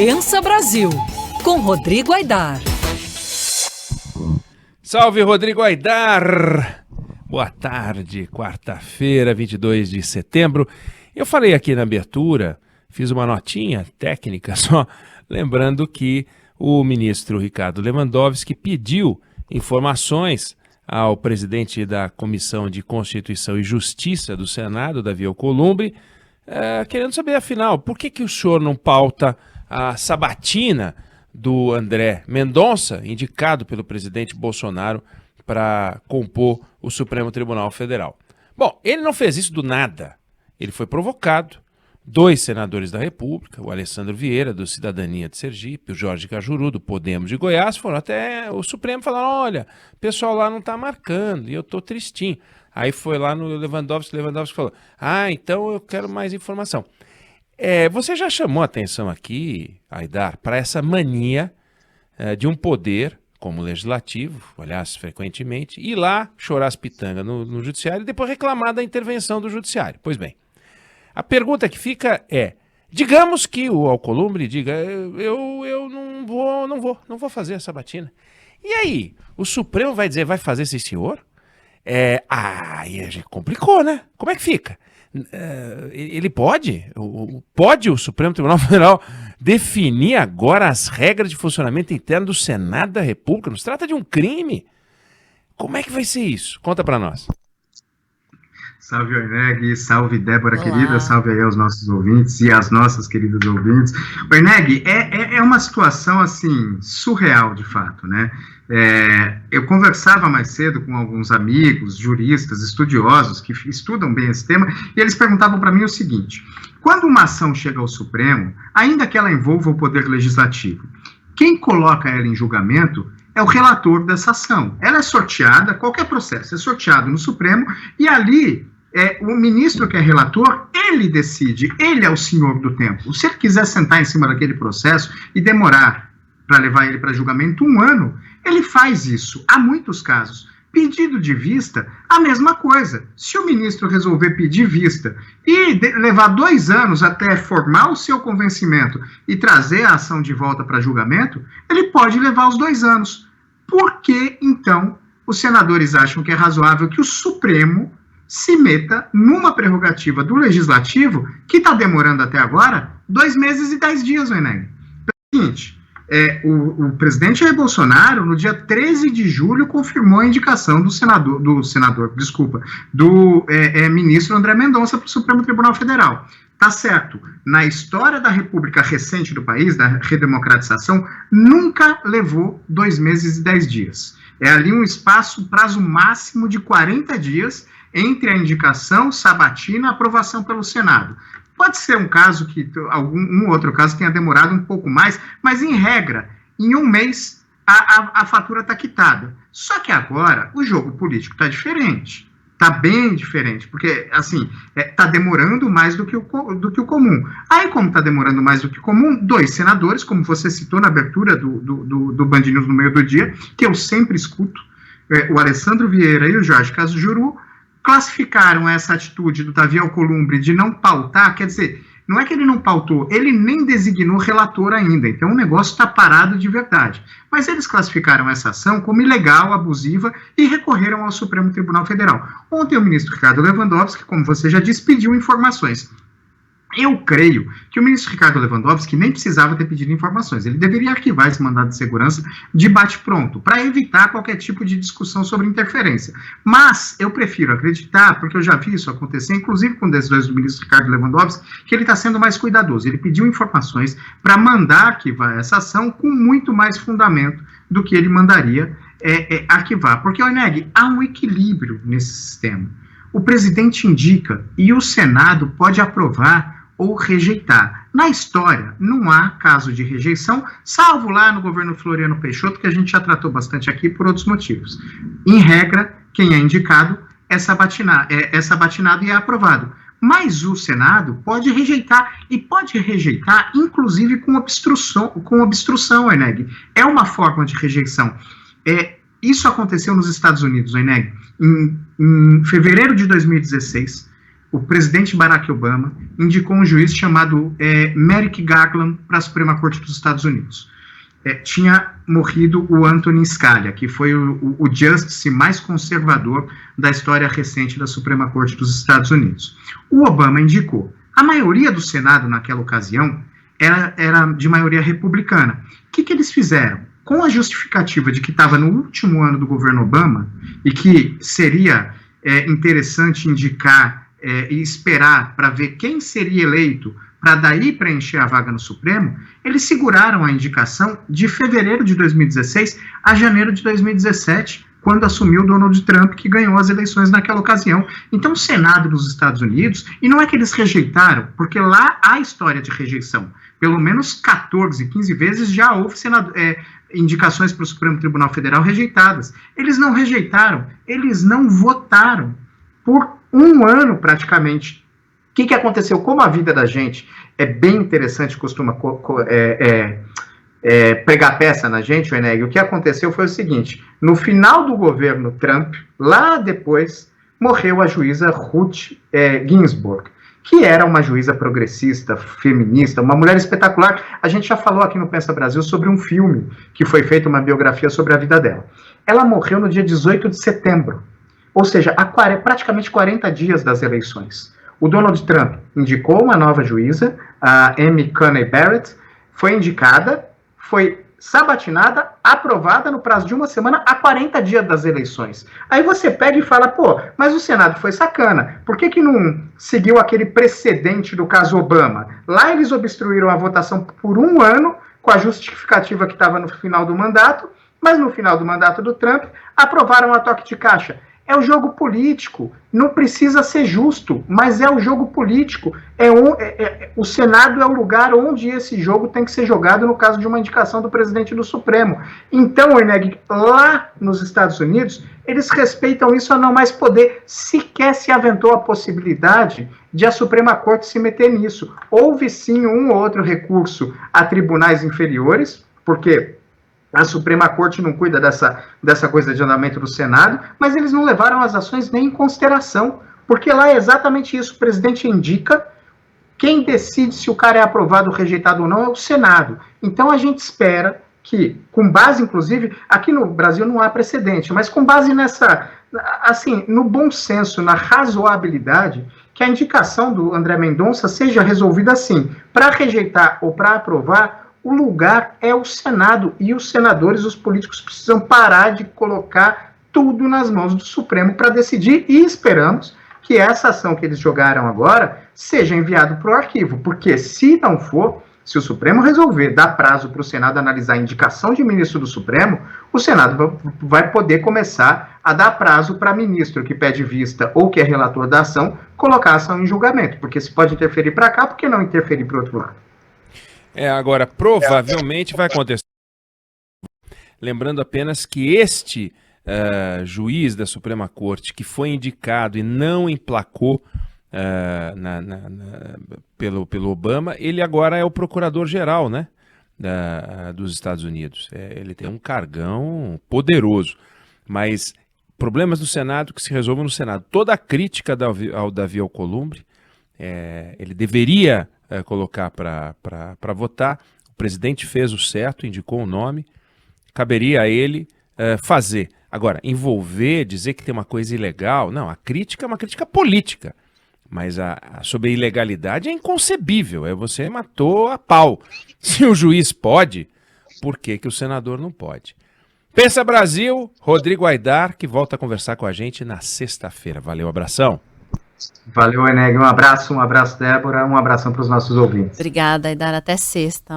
Pensa Brasil, com Rodrigo Aidar. Salve, Rodrigo Aidar! Boa tarde, quarta-feira, 22 de setembro. Eu falei aqui na abertura, fiz uma notinha técnica só, lembrando que o ministro Ricardo Lewandowski pediu informações ao presidente da Comissão de Constituição e Justiça do Senado, Davi Alcolumbre, querendo saber, afinal, por que o senhor não pauta a sabatina do André Mendonça, indicado pelo presidente Bolsonaro para compor o Supremo Tribunal Federal. Bom, ele não fez isso do nada. Ele foi provocado. 2 senadores da República, o Alessandro Vieira, do Cidadania de Sergipe, o Jorge Cajuru, do Podemos de Goiás, foram até o Supremo e falaram: olha, o pessoal lá não está marcando e eu estou tristinho. Aí foi lá no Lewandowski falou: então eu quero mais informação. Você já chamou a atenção aqui, Aidar, para essa mania de um poder, como o legislativo, aliás, frequentemente, ir lá chorar as pitangas no judiciário e depois reclamar da intervenção do judiciário. Pois bem, a pergunta que fica é, digamos que o Alcolumbre diga, eu não vou fazer a sabatina. E aí, o Supremo vai dizer, vai fazer esse senhor? Aí a gente complicou, né? Como é que fica? Ele pode o Supremo Tribunal Federal definir agora as regras de funcionamento interno do Senado da República? Não se trata de um crime. Como é que vai ser isso? Conta pra nós. Salve, Oineg, salve, Débora. Olá. Querida, salve aí aos nossos ouvintes e às nossas queridas ouvintes. Oineg, é uma situação, assim, surreal, de fato, né? Eu conversava mais cedo com alguns amigos, juristas, estudiosos, que estudam bem esse tema, e eles perguntavam para mim o seguinte: quando uma ação chega ao Supremo, ainda que ela envolva o Poder Legislativo, quem coloca ela em julgamento é o relator dessa ação. Ela é sorteada, qualquer processo é sorteado no Supremo, e ali o ministro que é relator, ele decide, ele é o senhor do tempo. Se ele quiser sentar em cima daquele processo e demorar para levar ele para julgamento 1 ano, ele faz isso. Há muitos casos. Pedido de vista, a mesma coisa. Se o ministro resolver pedir vista e levar 2 anos até formar o seu convencimento e trazer a ação de volta para julgamento, ele pode levar os 2 anos. Por que, então, os senadores acham que é razoável que o Supremo se meta numa prerrogativa do Legislativo que está demorando até agora 2 meses e 10 dias, Oineg? É o seguinte, o presidente Jair Bolsonaro, no dia 13 de julho, confirmou a indicação do ministro André Mendonça para o Supremo Tribunal Federal. Tá certo, na história da República recente do país, da redemocratização, nunca levou 2 meses e 10 dias. É ali um prazo máximo de 40 dias entre a indicação, sabatina e aprovação pelo Senado. Pode ser um caso um outro caso tenha demorado um pouco mais, mas em regra, em 1 mês, a fatura está quitada. Só que agora, o jogo político está diferente. Está bem diferente, porque, assim, está demorando mais do que o comum. Aí, como está demorando mais do que o comum, 2 senadores, como você citou na abertura do Band News no meio do dia, que eu sempre escuto, o Alessandro Vieira e o Jorge Cajuru, classificaram essa atitude do Davi Alcolumbre de não pautar, quer dizer, não é que ele não pautou, ele nem designou relator ainda, então o negócio está parado de verdade. Mas eles classificaram essa ação como ilegal, abusiva e recorreram ao Supremo Tribunal Federal. Ontem o ministro Ricardo Lewandowski, como você já disse, pediu informações. Eu creio que o ministro Ricardo Lewandowski nem precisava ter pedido informações. Ele deveria arquivar esse mandado de segurança de bate-pronto, para evitar qualquer tipo de discussão sobre interferência. Mas eu prefiro acreditar, porque eu já vi isso acontecer, inclusive com decisões do ministro Ricardo Lewandowski, que ele está sendo mais cuidadoso. Ele pediu informações para mandar arquivar essa ação com muito mais fundamento do que ele mandaria arquivar. Porque, Oineg, há um equilíbrio nesse sistema. O presidente indica e o Senado pode aprovar ou rejeitar. Na história, não há caso de rejeição, salvo lá no governo Floriano Peixoto, que a gente já tratou bastante aqui por outros motivos. Em regra, quem é indicado é sabatinado e é aprovado. Mas o Senado pode rejeitar, e pode rejeitar, inclusive, com obstrução, Oineg. É uma forma de rejeição. Isso aconteceu nos Estados Unidos, Oineg. Em fevereiro de 2016, o presidente Barack Obama indicou um juiz chamado Merrick Garland para a Suprema Corte dos Estados Unidos. Tinha morrido o Antonin Scalia, que foi o justice mais conservador da história recente da Suprema Corte dos Estados Unidos. O Obama indicou. A maioria do Senado, naquela ocasião, era de maioria republicana. O que eles fizeram? Com a justificativa de que estava no último ano do governo Obama e que seria interessante indicar e esperar para ver quem seria eleito para daí preencher a vaga no Supremo, eles seguraram a indicação de fevereiro de 2016 a janeiro de 2017, quando assumiu Donald Trump, que ganhou as eleições naquela ocasião. Então, o Senado dos Estados Unidos, e não é que eles rejeitaram, porque lá há história de rejeição. Pelo menos 14, 15 vezes já houve indicações para o Supremo Tribunal Federal rejeitadas. Eles não rejeitaram, eles não votaram por um ano praticamente. O que aconteceu? Como a vida da gente é bem interessante, costuma pregar peça na gente, o que aconteceu foi o seguinte: no final do governo Trump, lá depois, morreu a juíza Ruth Ginsburg, que era uma juíza progressista, feminista, uma mulher espetacular. A gente já falou aqui no Pensa Brasil sobre um filme que foi feito, uma biografia sobre a vida dela. Ela morreu no dia 18 de setembro, ou seja, há praticamente 40 dias das eleições. O Donald Trump indicou uma nova juíza, a Amy Coney Barrett, foi indicada, foi sabatinada, aprovada no prazo de uma semana, a 40 dias das eleições. Aí você pega e fala, mas o Senado foi sacana, por que não seguiu aquele precedente do caso Obama? Lá eles obstruíram a votação por um ano, com a justificativa que estava no final do mandato, mas no final do mandato do Trump, aprovaram a toque de caixa. É o jogo político, não precisa ser justo, mas é o jogo político. O Senado é o lugar onde esse jogo tem que ser jogado no caso de uma indicação do presidente do Supremo. Então, Orneg, lá nos Estados Unidos, eles respeitam isso a não mais poder. Sequer se aventou a possibilidade de a Suprema Corte se meter nisso. Houve sim um ou outro recurso a tribunais inferiores, porque a Suprema Corte não cuida dessa coisa de andamento do Senado, mas eles não levaram as ações nem em consideração, porque lá é exatamente isso: o presidente indica, quem decide se o cara é aprovado ou rejeitado ou não é o Senado. Então a gente espera que, com base, inclusive, aqui no Brasil não há precedente, mas com base no bom senso, na razoabilidade, que a indicação do André Mendonça seja resolvida assim: para rejeitar ou para aprovar, o lugar é o Senado, e os senadores, os políticos, precisam parar de colocar tudo nas mãos do Supremo para decidir, e esperamos que essa ação que eles jogaram agora seja enviada para o arquivo, porque se não for, se o Supremo resolver dar prazo para o Senado analisar a indicação de ministro do Supremo, o Senado vai poder começar a dar prazo para ministro que pede vista ou que é relator da ação colocar a ação em julgamento, porque se pode interferir para cá, por que não interferir para o outro lado? Agora, provavelmente vai acontecer. Lembrando apenas que este juiz da Suprema Corte, que foi indicado e não emplacou pelo Obama, ele agora é o procurador-geral, né, dos Estados Unidos. Ele tem um cargão poderoso, mas problemas do Senado que se resolvam no Senado. Toda a crítica ao Davi Alcolumbre, ele deveria colocar para votar. O presidente fez o certo, indicou o nome, caberia a ele fazer. Agora, envolver, dizer que tem uma coisa ilegal, não, a crítica é uma crítica política, mas sobre a ilegalidade é inconcebível, você matou a pau. Se o juiz pode, por que o senador não pode? Pensa Brasil, Rodrigo Aidar, que volta a conversar com a gente na sexta-feira. Valeu, abração. Valeu, Eneg. Um abraço, Débora. Um abração para os nossos ouvintes. Obrigada, Aidar. Até sexta.